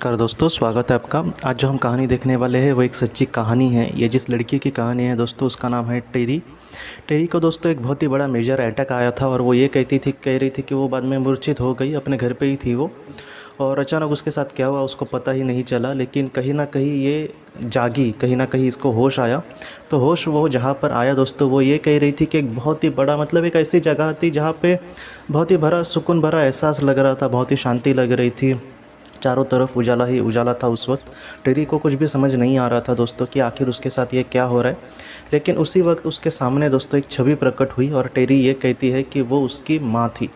नमस्कार दोस्तों, स्वागत है आपका। आज जो हम कहानी देखने वाले हैं वो एक सच्ची कहानी है। ये जिस लड़की की कहानी है दोस्तों, उसका नाम है टेरी। टेरी को दोस्तों एक बहुत ही बड़ा मेजर अटैक आया था और वो ये कह रही थी कि वो बाद में मूर्छित हो गई। अपने घर पे ही थी वो, और अचानक उसके साथ क्या हुआ उसको पता ही नहीं चला। लेकिन कहीं ना कहीं ये जागी, कहीं ना कहीं इसको होश आया। तो होश वो जहाँ पर आया दोस्तों, वो ये कह रही थी कि एक बहुत ही बड़ा एक ऐसी जगह थी जहाँ पे बहुत ही भरा सुकून भरा एहसास लग रहा था, बहुत ही शांति लग रही थी। चारों तरफ उजाला ही उजाला था उस वक्त। टेरी को कुछ भी समझ नहीं आ रहा था दोस्तों कि आखिर उसके साथ ये क्या हो रहा है। लेकिन उसी वक्त उसके सामने दोस्तों एक छवि प्रकट हुई और टेरी ये कहती है कि वो उसकी माँ थी।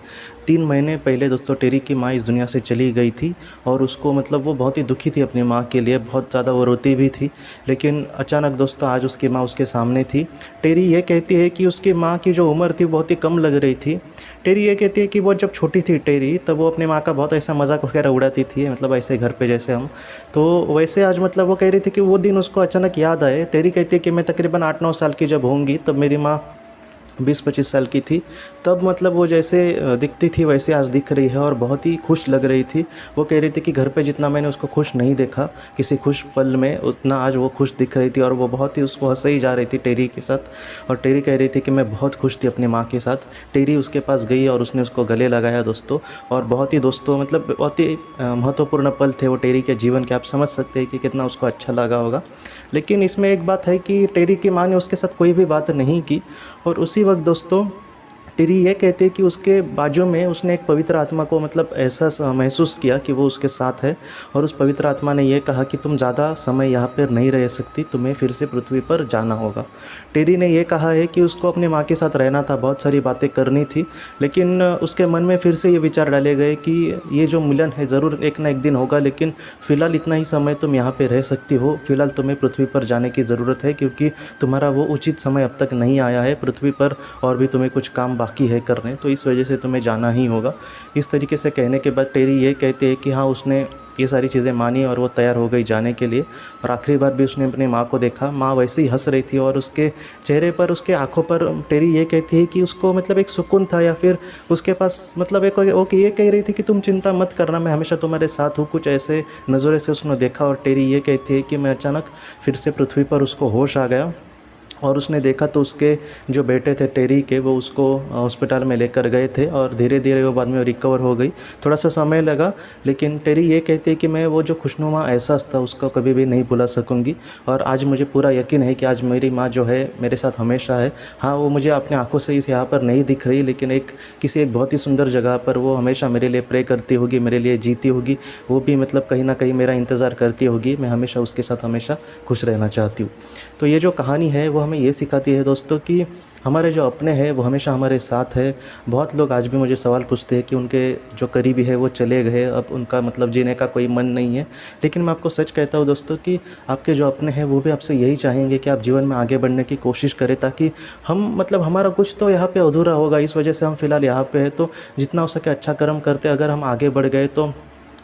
3 महीने पहले दोस्तों टेरी की माँ इस दुनिया से चली गई थी और उसको वो बहुत ही दुखी थी अपनी माँ के लिए, बहुत ज़्यादा वो रोती भी थी। लेकिन अचानक दोस्तों आज उसकी माँ उसके सामने थी। टेरी ये कहती है कि उसकी माँ की जो उम्र थी बहुत ही कम लग रही थी। टेरी ये कहती है कि वो जब छोटी थी टेरी, तब वो अपनी माँ का बहुत ऐसा मजाक वगैरह उड़ाती थी, ऐसे घर पे जैसे हम। तो वैसे आज वो कह रही थी कि वो दिन उसको अचानक याद आए। टेरी कहती है कि मैं तकरीबन 8-9 साल की जब होंगी तब मेरी माँ 20-25 साल की थी। तब वो जैसे दिखती थी वैसे आज दिख रही है और बहुत ही खुश लग रही थी। वो कह रही थी कि घर पे जितना मैंने उसको खुश नहीं देखा किसी खुश पल में, उतना आज वो खुश दिख रही थी और वो बहुत ही उसको हंसे ही जा रही थी टेरी के साथ। और टेरी कह रही थी कि मैं बहुत खुश थी अपनी माँ के साथ। टेरी उसके पास गई और उसने उसको गले लगाया दोस्तों। और बहुत ही दोस्तों बहुत ही महत्वपूर्ण पल थे वो टेरी के जीवन के। आप समझ सकते हैं कि कितना उसको अच्छा लगा होगा। लेकिन इसमें एक बात है कि टेरी की माँ ने उसके साथ कोई भी बात नहीं की। और उसी वक्त दोस्तों टेरी ये कहते हैं कि उसके बाजू में उसने एक पवित्र आत्मा को एहसास महसूस किया कि वो उसके साथ है। और उस पवित्र आत्मा ने यह कहा कि तुम ज़्यादा समय यहाँ पर नहीं रह सकती, तुम्हें फिर से पृथ्वी पर जाना होगा। टेरी ने यह कहा है कि उसको अपनी माँ के साथ रहना था, बहुत सारी बातें करनी थी। लेकिन उसके मन में फिर से ये विचार डाले गए कि ये जो मिलन है ज़रूर एक ना एक दिन होगा, लेकिन फ़िलहाल इतना ही समय तुम यहाँ पर रह सकती हो। फिलहाल तुम्हें पृथ्वी पर जाने की ज़रूरत है क्योंकि तुम्हारा वो उचित समय अब तक नहीं आया है पृथ्वी पर, और भी तुम्हें कुछ काम बाकी है करने, तो इस वजह से तुम्हें जाना ही होगा। इस तरीके से कहने के बाद टेरी ये कहते हैं कि हाँ, उसने ये सारी चीज़ें मानी और वो तैयार हो गई जाने के लिए। और आखिरी बार भी उसने अपनी माँ को देखा। माँ वैसे ही हंस रही थी और उसके चेहरे पर, उसके आंखों पर टेरी ये कहती है कि उसको एक सुकून था, या फिर उसके पास एक ओके ये कह रही थी कि तुम चिंता मत करना, मैं हमेशा तुम्हारे साथ हूँ। कुछ ऐसे नज़रों से उसने देखा और टेरी ये कहती है कि मैं अचानक फिर से पृथ्वी पर उसको होश आ गया। और उसने देखा तो उसके जो बेटे थे टेरी के, वो उसको हॉस्पिटल में लेकर गए थे और धीरे धीरे वो बाद में रिकवर हो गई। थोड़ा सा समय लगा, लेकिन टेरी ये कहती है कि मैं वो जो खुशनुमा एहसास था उसको कभी भी नहीं भुला सकूँगी। और आज मुझे पूरा यकीन है कि आज मेरी माँ जो है मेरे साथ हमेशा है। हाँ, वो मुझे अपनी आंखों से इस यहाँ पर नहीं दिख रही, लेकिन किसी एक बहुत ही सुंदर जगह पर वो हमेशा मेरे लिए प्रे करती होगी, मेरे लिए जीती होगी। वो भी कहीं ना कहीं मेरा इंतज़ार करती होगी। मैं हमेशा उसके साथ हमेशा खुश रहना चाहती हूँ। तो ये जो कहानी है वो हमें ये सिखाती है दोस्तों कि हमारे जो अपने हैं वो हमेशा हमारे साथ है। बहुत लोग आज भी मुझे सवाल पूछते हैं कि उनके जो करीबी है वो चले गए, अब उनका जीने का कोई मन नहीं है। लेकिन मैं आपको सच कहता हूँ दोस्तों कि आपके जो अपने हैं वो भी आपसे यही चाहेंगे कि आप जीवन में आगे बढ़ने की कोशिश करें, ताकि हम हमारा कुछ तो यहाँ पे अधूरा होगा, इस वजह से हम फिलहाल यहाँ पे है। तो जितना हो सके अच्छा कर्म करते, अगर हम आगे बढ़ गए तो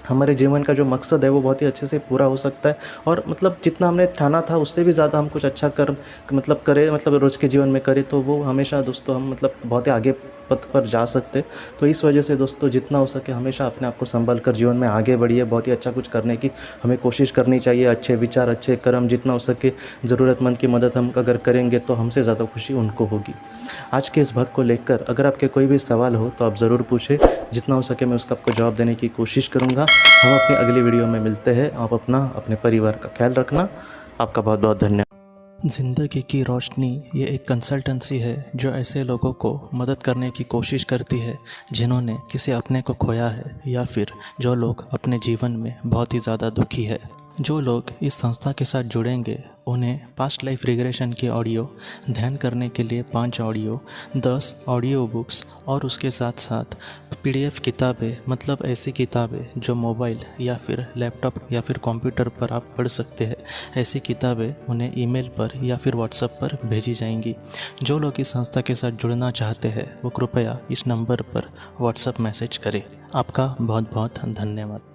हमारे जीवन का जो मकसद है वो बहुत ही अच्छे से पूरा हो सकता है। और जितना हमने ठाना था उससे भी ज़्यादा हम कुछ अच्छा कर्म करें, रोज़ के जीवन में करें, तो वो हमेशा दोस्तों हम बहुत ही आगे पथ पर जा सकते। तो इस वजह से दोस्तों जितना हो सके हमेशा अपने आप को संभाल कर जीवन में आगे बढ़िए। बहुत ही अच्छा कुछ करने की हमें कोशिश करनी चाहिए। अच्छे विचार, अच्छे कर्म, जितना हो सके ज़रूरतमंद की मदद हम अगर करेंगे तो हमसे ज़्यादा खुशी उनको होगी। आज के इस बात को लेकर अगर आपके कोई भी सवाल हो तो आप ज़रूर पूछें, जितना हो सके मैं उसका आपको जवाब देने की कोशिश करूँगा। हम अपनी अगली वीडियो में मिलते हैं। आप अपने परिवार का ख्याल रखना। आपका बहुत बहुत धन्यवाद। ज़िंदगी की रोशनी ये एक कंसल्टेंसी है जो ऐसे लोगों को मदद करने की कोशिश करती है जिन्होंने किसी अपने को खोया है, या फिर जो लोग अपने जीवन में बहुत ही ज़्यादा दुखी है। जो लोग इस संस्था के साथ जुड़ेंगे उन्हें पास्ट लाइफ रिग्रेशन की ऑडियो, ध्यान करने के लिए 5 ऑडियो, 10 ऑडियो बुक्स और उसके साथ साथ PDF किताबें, ऐसी किताबें जो मोबाइल या फिर लैपटॉप या फिर कंप्यूटर पर आप पढ़ सकते हैं, ऐसी किताबें उन्हें ईमेल पर या फिर व्हाट्सएप पर भेजी जाएंगी। जो लोग इस संस्था के साथ जुड़ना चाहते हैं वो कृपया इस नंबर पर व्हाट्सएप मैसेज करें। आपका बहुत बहुत धन्यवाद।